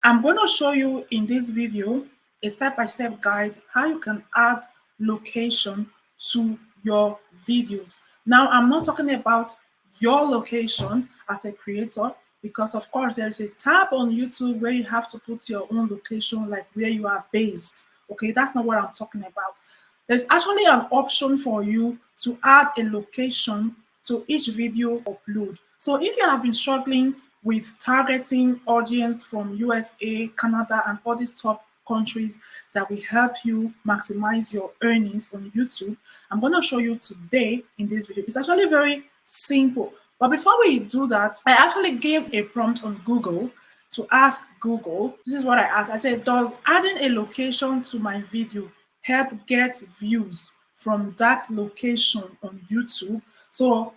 I'm going to show you in this video a step-by-step guide how you can add location to your videos. Now, I'm not talking about your location as a creator, because of course there is a tab on YouTube where you have to put your own location, like where you are based. Okay, that's not what I'm talking about. There's actually an option for you to add a location to each video upload. So if you have been struggling with targeting audience from USA, Canada, and all these top countries that will help you maximize your earnings on YouTube, I'm going to show you today in this video. It's actually very simple. But before we do that, I actually gave a prompt on Google to ask Google. This is what I asked. I said, does adding a location to my video help get views from that location on YouTube? So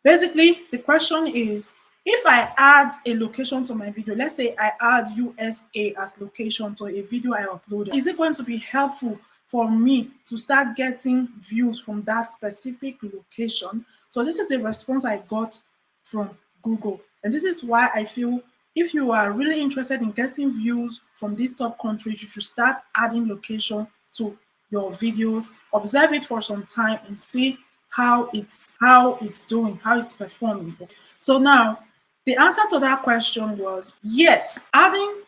basically, the question is, if I add a location to my video, let's say I add USA as location to a video I uploaded, is it going to be helpful for me to start getting views from that specific location? So this is the response I got from Google. And this is why I feel if you are really interested in getting views from these top countries, you should start adding location to your videos, observe it for some time and see how it's doing, how it's performing. So now the answer to that question was yes. Adding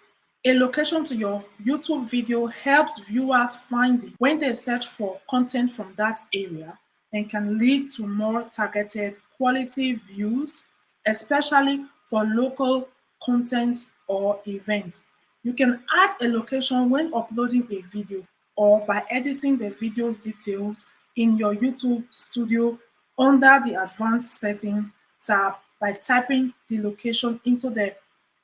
a location to your YouTube video helps viewers find it when they search for content from that area and can lead to more targeted quality views, especially for local content or events. You can add a location when uploading a video or by editing the video's details in your YouTube studio under the advanced setting tab by typing the location into the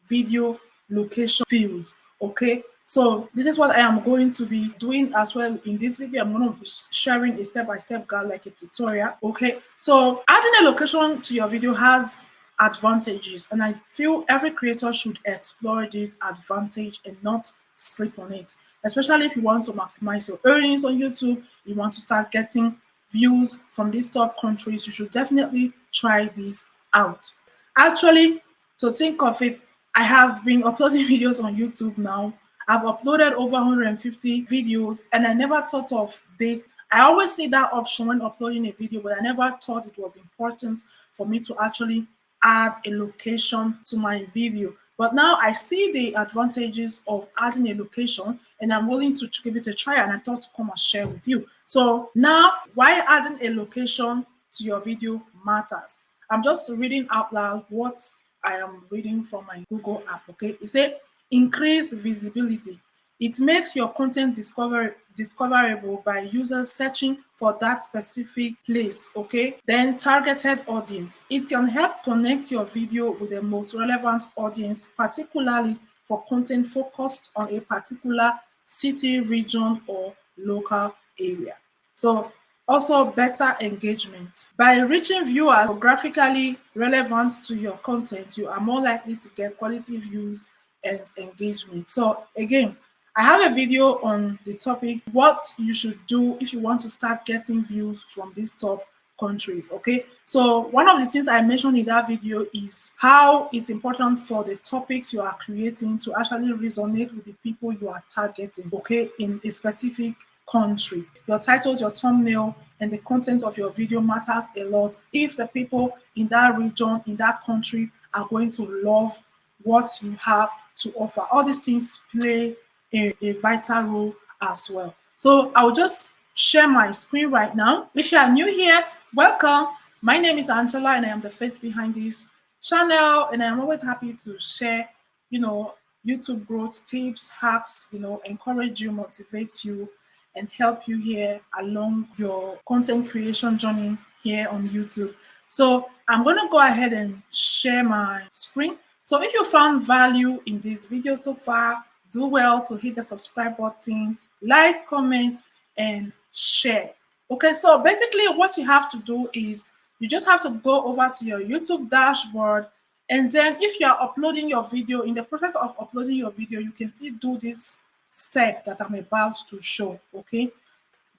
video location fields. Okay, so this is what I am going to be doing as well in this video. I'm going to be sharing a step-by-step guide like a tutorial. Okay, so adding a location to your video has advantages, and I feel every creator should explore this advantage and not sleep on it, especially if you want to maximize your earnings on YouTube, you want to start getting views from these top countries. You should definitely try this out. Actually, to think of it, I have been uploading videos on YouTube now. I've uploaded over 150 videos and I never thought of this. I always see that option when uploading a video, but I never thought it was important for me to actually add a location to my video. But now I see the advantages of adding a location and I'm willing to give it a try, and I thought to come and share with you. So now, why adding a location to your video matters. I'm just reading out loud what I am reading from my Google app. Okay, it said increased visibility. It makes your content discoverable by users searching for that specific place. Okay, then targeted audience. It can help connect your video with the most relevant audience, particularly for content focused on a particular city, region, or local area. So also better engagement. By reaching viewers geographically relevant to your content, you are more likely to get quality views and engagement. So again, I have a video on the topic, what you should do if you want to start getting views from these top countries. Okay, so one of the things I mentioned in that video is how it's important for the topics you are creating to actually resonate with the people you are targeting, okay, in a specific country. Your titles, your thumbnail, and the content of your video matters a lot if the people in that region, in that country, are going to love what you have to offer. All these things play a vital role as well. So I'll just share my screen right now. If you are new here, welcome. My name is Angela and I am the face behind this channel, and I'm always happy to share, YouTube growth tips, hacks, encourage you, motivate you, and help you here along your content creation journey here on YouTube. So I'm going to go ahead and share my screen. So if you found value in this video so far, do well to hit the subscribe button, like, comment, and share. Okay, so basically what you have to do is you just have to go over to your YouTube dashboard, and then if you are uploading your video, in the process of uploading your video, you can still do this step that I'm about to show, okay?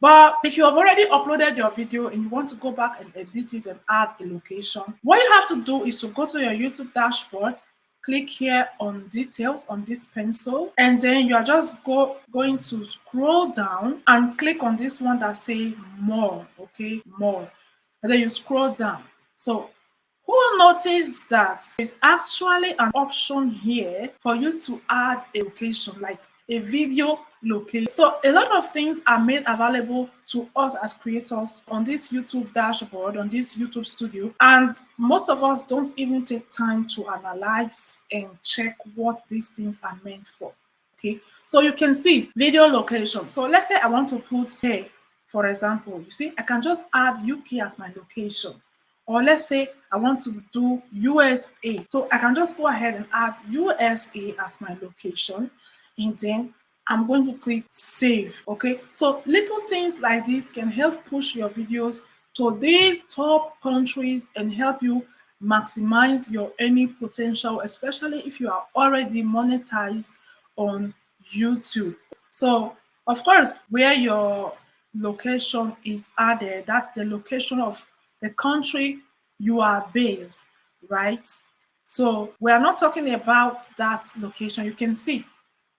But if you have already uploaded your video and you want to go back and edit it and add a location, what you have to do is to go to your YouTube dashboard, click here on details on this pencil, and then you are just going to scroll down and click on this one that say more. Okay, more, and then you scroll down. So who noticed that there's actually an option here for you to add a location, like a video location. So a lot of things are made available to us as creators on this YouTube dashboard, on this YouTube studio, and most of us don't even take time to analyze and check what these things are meant for. Okay, so you can see video location. So let's say I want to put here, for example, you see, I can just add UK as my location. Or let's say I want to do USA. So I can just go ahead and add USA as my location, and then I'm going to click save. Okay, so little things like this can help push your videos to these top countries and help you maximize your earning potential, especially if you are already monetized on YouTube. So of course, where your location is added, that's the location of the country you are based, right? So we are not talking about that location. You can see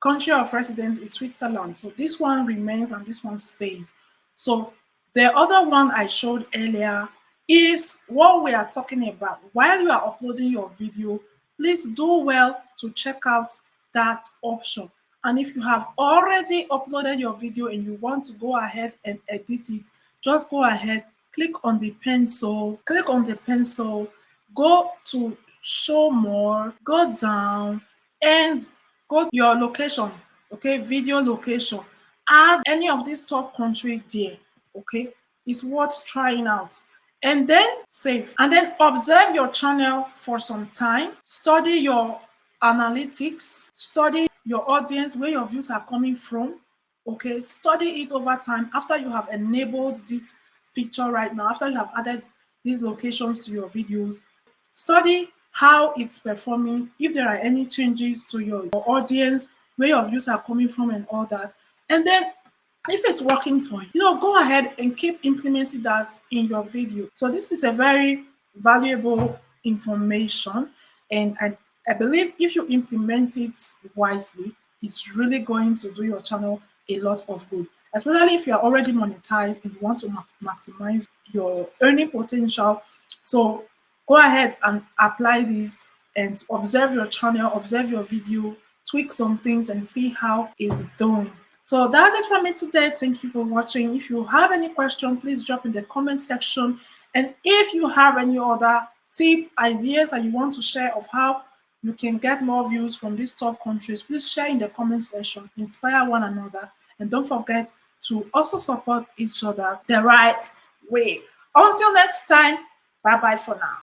country of residence is Switzerland. So this one remains and this one stays. So the other one I showed earlier is what we are talking about. While you are uploading your video, please do well to check out that option. And if you have already uploaded your video and you want to go ahead and edit it, just go ahead, click on the pencil, go to show more, go down, and go to your location, okay, video location. Add any of these top country there, okay? It's worth trying out. And then save. And then observe your channel for some time. Study your analytics. Study your audience, where your views are coming from. Okay, study it over time after you have enabled this feature right now, after you have added these locations to your videos. Study how it's performing, if there are any changes to your audience, where your views are coming from and all that. And then if it's working for you, go ahead and keep implementing that in your video. So this is a very valuable information, and I believe if you implement it wisely, it's really going to do your channel a lot of good, especially if you are already monetized and you want to maximize your earning potential. So go ahead and apply this and observe your channel, observe your video, tweak some things and see how it's doing. So that's it from me today. Thank you for watching. If you have any question, please drop in the comment section. And if you have any other tip, ideas, and you want to share of how you can get more views from these top countries, please share in the comment section, inspire one another, and don't forget to also support each other the right way. Until next time, bye-bye for now.